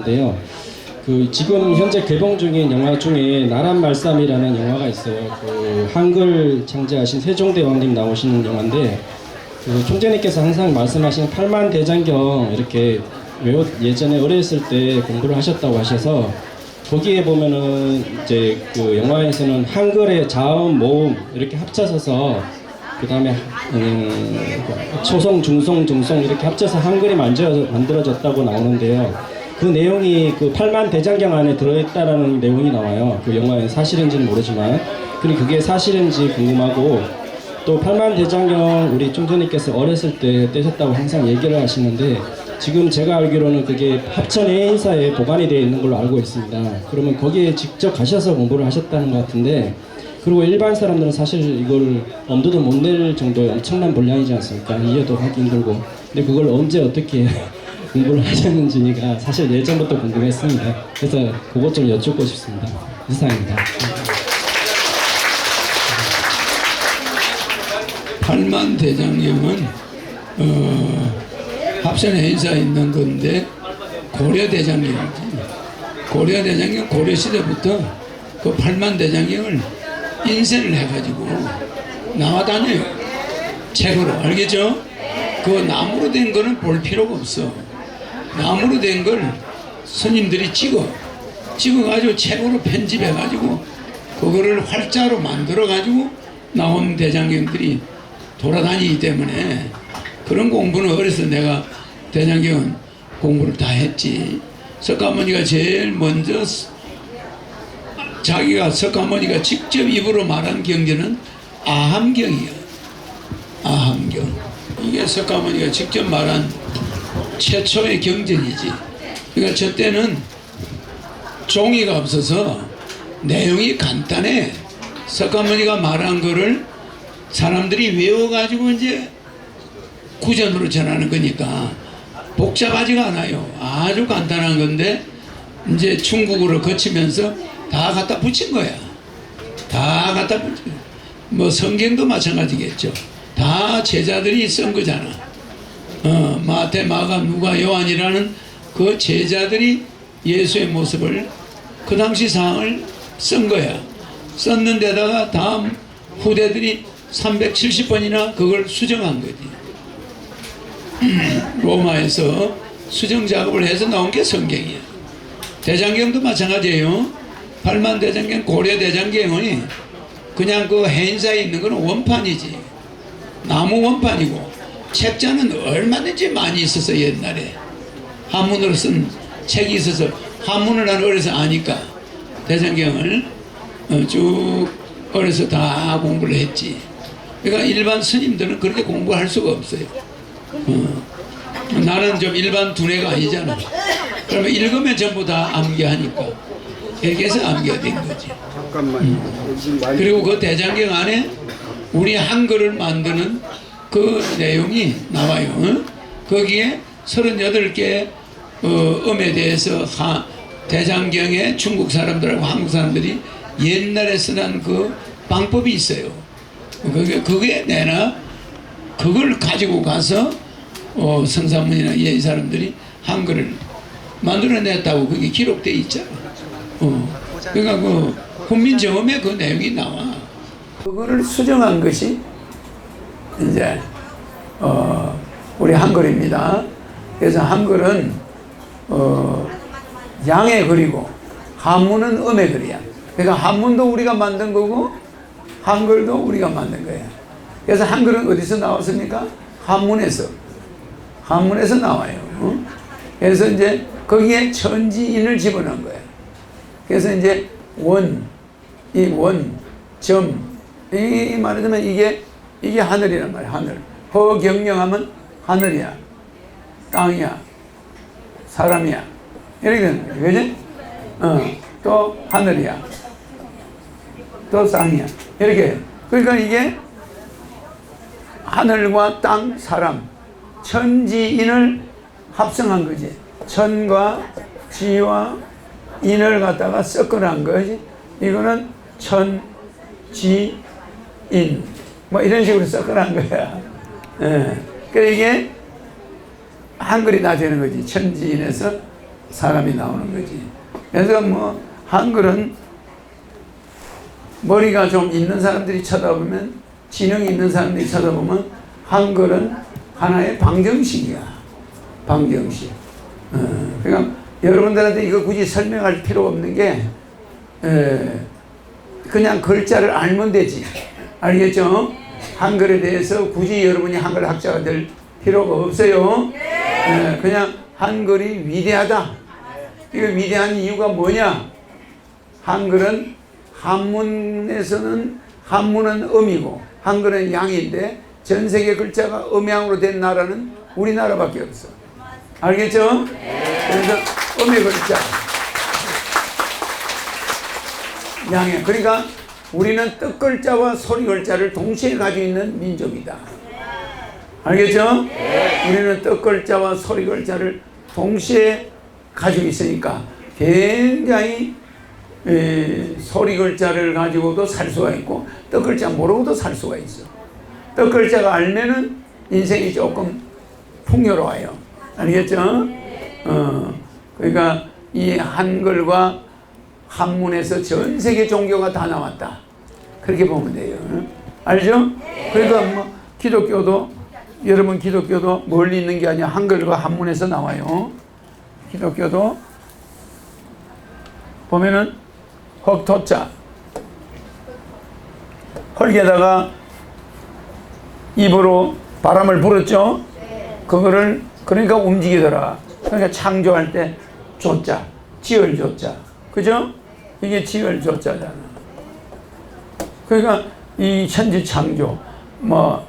인데요. 지금 현재 개봉 중인 영화 중에 나란 말씀이라는 영화가 있어요. 한글 창제하신 세종대왕님 나오시는 영화인데, 총재님께서 항상 말씀하신 팔만대장경 이렇게 예전에 어렸을 때 공부를 하셨다고 하셔서, 거기에 보면은 이제 영화에서는 한글의 자음, 모음 이렇게 합쳐서 그 다음에 초성, 중성, 중성 이렇게 합쳐서 한글이 만들어졌다고 나오는데요. 그 내용이 팔만대장경 안에 들어있다라는 내용이 나와요. 그 영화에 사실인지는 모르지만, 그게 사실인지 궁금하고, 또 팔만대장경 우리 총재님께서 어렸을 때 떼셨다고 항상 얘기를 하시는데, 지금 제가 알기로는 그게 합천해인사에 보관이 되어 있는 걸로 알고 있습니다. 그러면 거기에 직접 가셔서 공부를 하셨다는 것 같은데, 그리고 일반 사람들은 사실 이걸 엄두도 못 낼 정도의 엄청난 분량이지 않습니까? 이해도 하기 힘들고. 근데 그걸 언제 어떻게 공부를 하셨는지가 사실 예전부터 궁금했습니다. 그래서 그것 좀 여쭙고 싶습니다. 이상입니다. 팔만대장경은 합천해인사에 있는 건데, 고려대장경이지. 고려대장경 고려시대부터 그 팔만대장경을 인쇄를 해가지고 나와다녀요. 책으로. 알겠죠? 그 나무로 된 거는 볼 필요가 없어. 나무로 된 걸 스님들이 찍어가지고 책으로 편집해가지고 그거를 활자로 만들어가지고 나온 대장경들이 돌아다니기 때문에, 그런 공부는 어려서 내가 대장경 공부를 다 했지. 석가모니가 제일 먼저 자기가 석가모니가 직접 입으로 말한 경전은 아함경이야. 아함경. 이게 석가모니가 직접 말한 최초의 경전이지. 그러니까 저 때는 종이가 없어서 내용이 간단해. 석가모니가 말한 거를 사람들이 외워가지고 이제 구전으로 전하는 거니까 복잡하지가 않아요. 아주 간단한 건데 이제 중국어로 거치면서 다 갖다 붙인 거야. 다 갖다 붙인 거야. 뭐 성경도 마찬가지겠죠. 다 제자들이 쓴 거잖아. 마태, 마가, 누가, 요한이라는 그 제자들이 예수의 모습을, 그 당시 상황을 쓴 거야. 썼는데다가 다음 후대들이 370번이나 그걸 수정한 거지. 로마에서 수정 작업을 해서 나온 게 성경이야. 대장경도 마찬가지예요. 팔만대장경, 고려대장경이 그냥 그 해인사에 있는 건 원판이지. 나무 원판이고, 책자는 얼마든지 많이 있어서 옛날에 한문으로 쓴 책이 있어서 한문을 난 어려서 아니까 대장경을 쭉 어려서 다 공부를 했지. 그러니까 일반 스님들은 그렇게 공부할 수가 없어요. 나는 좀 일반 두뇌가 아니잖아. 그러면 읽으면 전부 다 암기하니까 이렇게 해서 암기가 된 거지. 그리고 그 대장경 안에 우리 한글을 만드는 그 내용이 나와요. 거기에 38개 음에 대해서 대장경에 중국 사람들하고 한국 사람들이 옛날에 쓰는 그 방법이 있어요. 그게 내나 그걸 가지고 가서 성사문이나 이 사람들이 한글을 만들어냈다고 그게 기록되어 있잖아. 그러니까 그 훈민정음에 그 내용이 나와. 그거를 수정한 것이 이제 우리 한글입니다. 그래서 한글은 양의 글이고 한문은 음의 글이야. 그러니까 한문도 우리가 만든 거고 한글도 우리가 만든 거야. 그래서 한글은 어디서 나왔습니까? 한문에서 나와요. 그래서 이제 거기에 천지인을 집어넣은 거야. 그래서 이제 점, 이 말하자면 이게 하늘이란 말이야. 하늘. 허경영하면 하늘이야, 땅이야, 사람이야, 이렇게 되는 거야. 그지? 또 하늘이야, 또 땅이야, 이렇게. 그러니까 이게 하늘과 땅, 사람, 천지인을 합성한 거지. 천과 지와 인을 갖다가 섞어난 거지. 이거는 천, 지, 인, 뭐 이런 식으로 섞어난 거야. 그러니까 이게 한글이 다 되는 거지. 천지인에서 사람이 나오는 거지. 그래서 뭐 한글은 머리가 좀 있는 사람들이 쳐다보면, 지능이 있는 사람들이 쳐다보면 한글은 하나의 방정식이야. 방정식. 그러니까 여러분들한테 이거 굳이 설명할 필요 없는 게 그냥 글자를 알면 되지. 알겠죠? 한글에 대해서 굳이 여러분이 한글 학자가 될 필요가 없어요. 그냥 한글이 위대하다. 이거 위대한 이유가 뭐냐? 한글은 한문에서는, 한문은 음이고 한글은 양인데 전 세계 글자가 음양으로 된 나라는 우리나라밖에 없어. 알겠죠? 그래서 음의 글자, 양해. 그러니까 우리는 뜻글자와 소리글자를 동시에 가지고 있는 민족이다. 알겠죠? 우리는 뜻글자와 소리글자를 동시에 가지고 있으니까 굉장히 소리글자를 가지고도 살 수가 있고 뜻글자 모르고도 살 수가 있어. 뜻글자가 알면은 인생이 조금 풍요로워요. 알겠죠? 그러니까 이 한글과 한문에서 전 세계 종교가 다 나왔다. 그렇게 보면 돼요. 알죠? 그러니까 뭐 기독교도, 여러분 기독교도 멀리 있는 게 아니라 한글과 한문에서 나와요. 기독교도 보면은 헉토자, 헐게다가 입으로 바람을 불었죠. 그거를 그러니까 움직이더라. 그러니까 창조할 때 조자, 지을 조자, 그죠? 이게 지을 조자잖아. 그러니까 이 천지 창조, 뭐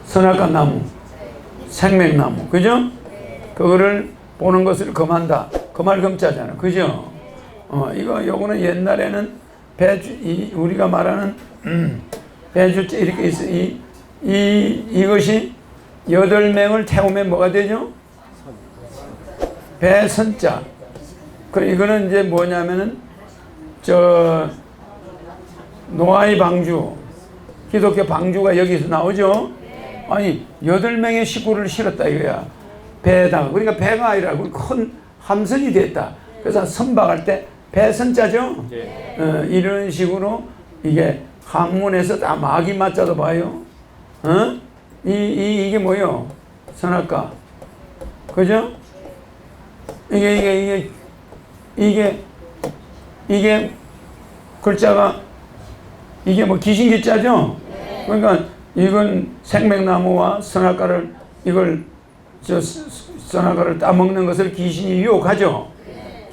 선악과 나무, 생명나무, 그죠? 그거를 보는 것을 금한다. 금할 금자잖아, 그죠? 요거는 옛날에는 배주, 우리가 말하는 배주자 이렇게 있어. 이것이 8명을 태우면 뭐가 되죠? 배선자. 이거는 이제 뭐냐면은 노아의 방주, 기독교 방주가 여기서 나오죠. 아니 8명의 식구를 실었다 이거야. 배에다가. 그러니까 배가 아니라 큰 함선이 됐다. 그래서 선박할 때 배선자죠. 이런 식으로 이게 한문에서 다 마기 맞자도 봐요. 이게 뭐요? 선악과. 그죠? 이게 글자가 이게 뭐 귀신기자죠? 그러니까 이건 생명나무와 선악과를 선악과를 따먹는 것을 귀신이 유혹하죠.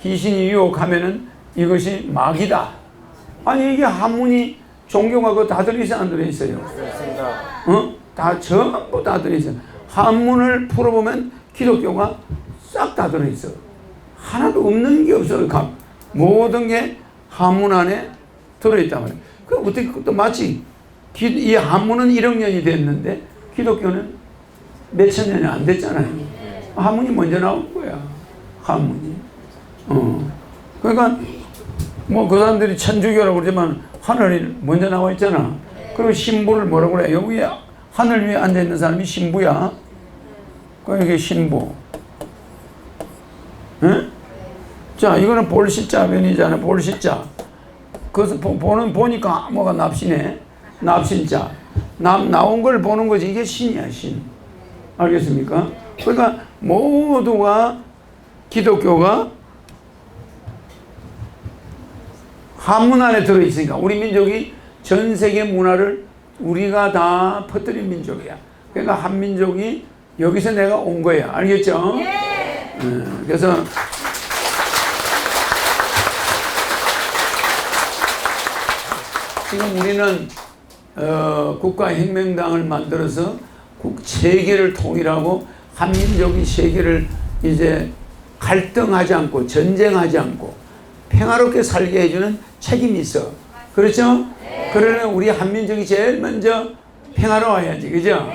귀신이 유혹하면은 이것이 마귀다. 아니 이게 한문이 종교가 그거 다 들어있어요, 안 들어있어요? 다 전부 다 들어있어요. 한문을 풀어보면 기독교가 싹 다 들어있어. 하나도 없는 게 없어요. 모든 게 한문 안에 들어있단 말이에요. 그 어떻게 또 마치 이 한문은 1억 년이 됐는데 기독교는 몇천 년이 안 됐잖아요. 한문이 먼저 나온 거야. 한문이. 그러니까 뭐 그 사람들이 천주교라고 그러지만 하늘이 먼저 나와 있잖아. 그리고 신부를 뭐라고 그래? 여기 하늘 위에 앉아 있는 사람이 신부야. 그러니까 이게 신부. 응? 자, 이거는 볼시자변이잖아. 볼시자. 그래서 보니까 뭐가 납신해. 납신자. 나온 걸 보는 거지. 이게 신이야, 신. 알겠습니까? 그러니까 모두가 기독교가 한문 안에 들어있으니까 우리 민족이 전 세계 문화를 우리가 다 퍼뜨린 민족이야. 그러니까 한민족이 여기서 내가 온 거야. 알겠죠? 그래서 지금 우리는 국가혁명당을 만들어서 세계를 통일하고 한민족이 세계를 이제 갈등하지 않고 전쟁하지 않고 평화롭게 살게 해주는 책임이 있어. 그렇죠? 그러면 우리 한민족이 제일 먼저 평화로워야지. 그죠?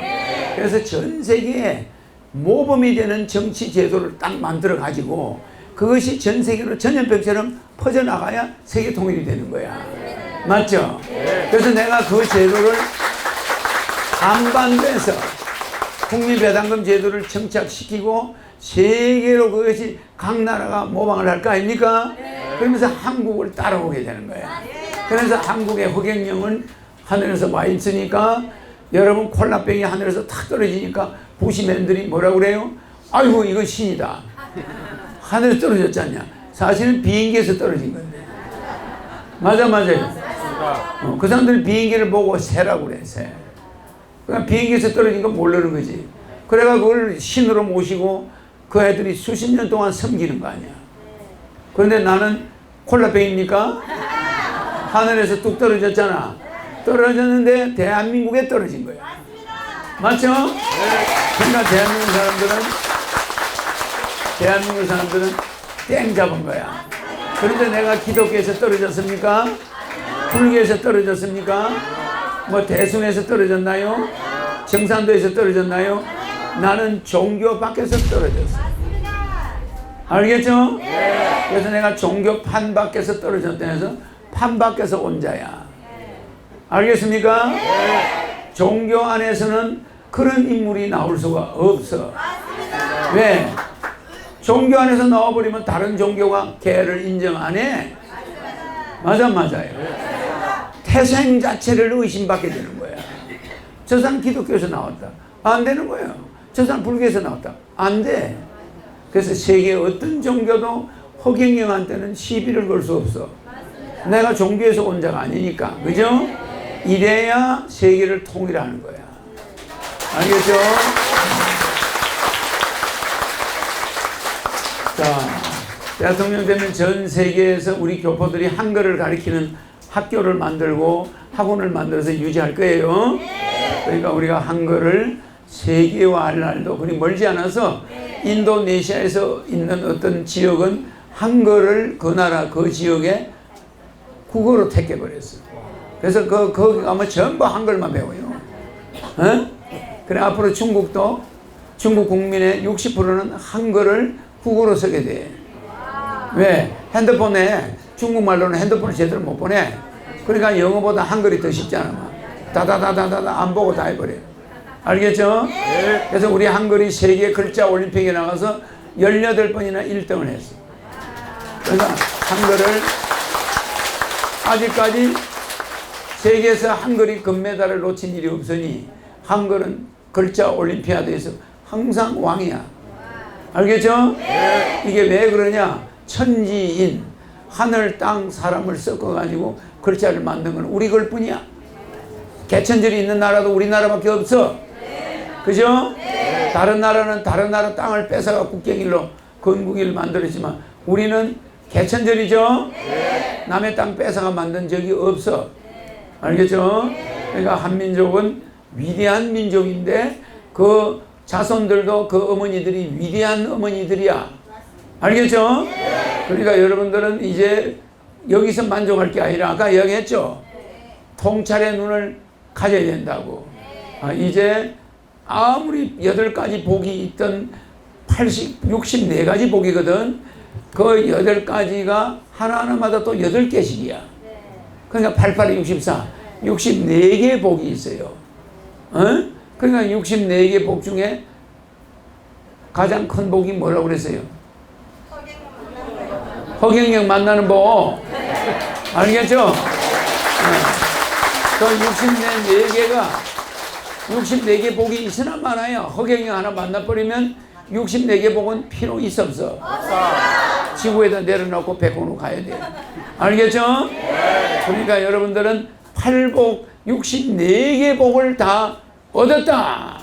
그래서 전 세계에 모범이 되는 정치 제도를 딱 만들어 가지고 그것이 전 세계로 전염병처럼 퍼져나가야 세계 통일이 되는 거야. 맞죠? 그래서 내가 그 제도를 한반도에서 국민배당금 제도를 정착시키고 세계로 그것이 각 나라가 모방을 할 거 아닙니까? 그러면서 한국을 따라오게 되는 거야. 그래서 한국의 허경영은 하늘에서 와 있으니까 여러분 콜라병이 하늘에서 탁 떨어지니까 부시맨들이 뭐라고 그래요? 아이고 이거 신이다. 하늘에서 떨어졌지 않냐? 사실은 비행기에서 떨어진 건데. 맞아요. 그 사람들이 비행기를 보고 새라고 그래, 새. 그냥 비행기에서 떨어진 건 모르는 거지. 그래가 그걸 신으로 모시고 그 애들이 수십 년 동안 섬기는 거 아니야. 그런데 나는 콜라병입니까? 하늘에서 뚝 떨어졌잖아. 떨어졌는데 대한민국에 떨어진 거야. 맞죠? 그러니까 대한민국 사람들은 땡 잡은 거야. 그런데 내가 기독교에서 떨어졌습니까? 불교에서 떨어졌습니까? 뭐 대승에서 떨어졌나요? 정산도에서 떨어졌나요? 나는 종교 밖에서 떨어졌어. 알겠죠? 그래서 내가 종교 판 밖에서 떨어졌다 해서 판 밖에서 온 자야. 알겠습니까? 종교 안에서는 그런 인물이 나올 수가 없어. 왜? 종교 안에서 나와버리면 다른 종교가 걔를 인정 안 해. 맞아요. 태생 자체를 의심받게 되는 거야. 저 사람 기독교에서 나왔다. 안 되는 거예요. 저 사람 불교에서 나왔다. 안 돼. 그래서 세계 어떤 종교도 허경영한테는 시비를 걸 수 없어. 내가 종교에서 온 자가 아니니까. 그죠? 이래야 세계를 통일하는 거야. 알겠죠? 자, 대통령 되면 전 세계에서 우리 교포들이 한글을 가르치는 학교를 만들고 학원을 만들어서 유지할 거예요. 그러니까 우리가 한글을 세계화할 날도 그리 멀지 않아서 인도네시아에서 있는 어떤 지역은 한글을 그 나라 그 지역에 국어로 택해버렸어. 그래서 거기 가면 전부 한글만 배워요. 어? 그래 앞으로 중국도 중국 국민의 60%는 한글을 국어로 쓰게 돼. 왜? 핸드폰에 중국말로는 핸드폰을 제대로 못 보내. 그러니까 영어보다 한글이 더 쉽잖아. 다다다다다다 안 보고 다 해버려. 알겠죠? 그래서 우리 한글이 세계 글자 올림픽에 나가서 18번이나 1등을 했어. 그러니까 한글을 아직까지 세계에서 한글이 금메달을 놓친 일이 없으니 한글은 글자 올림피아드에서 항상 왕이야. 알겠죠? 이게 왜 그러냐? 천지인 하늘 땅 사람을 섞어가지고 글자를 만든 건 우리 글뿐이야. 개천절이 있는 나라도 우리나라밖에 없어. 그죠? 다른 나라는 다른 나라 땅을 뺏어가 국경일로 건국일을 만들었지만 우리는 개천절이죠? 남의 땅 뺏어가 만든 적이 없어. 알겠죠? 그러니까 한민족은 위대한 민족인데 그 자손들도 그 어머니들이 위대한 어머니들이야. 알겠죠? 그러니까 여러분들은 이제 여기서 만족할 게 아니라 아까 이야기했죠? 통찰의 눈을 가져야 된다고. 이제 아무리 8가지 복이 있던 64가지 복이거든. 그 8가지가 하나하나마다 또 8개씩이야. 그러니까 88에 64, 64개의 복이 있어요. 그러니까 64개 복 중에 가장 큰 복이 뭐라고 그랬어요? 허경영 만나는 복. 알겠죠? 그 64개 복이 있으나 많아요. 허경영 하나 만나버리면 64개 복은 필요 있어 없어? 지구에다 내려놓고 백공으로 가야 돼. 알겠죠? 그러니까 여러분들은 8복 64개 복을 다 얻었다.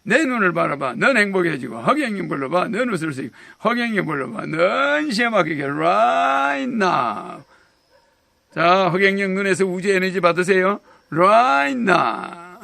내 눈을 바라봐. 넌 행복해지고. 허경영 불러봐. 넌 웃을 수 있고. 허경영 불러봐. 넌 시험하게 right now. 자, 허경영 눈에서 우주 에너지 받으세요. right now.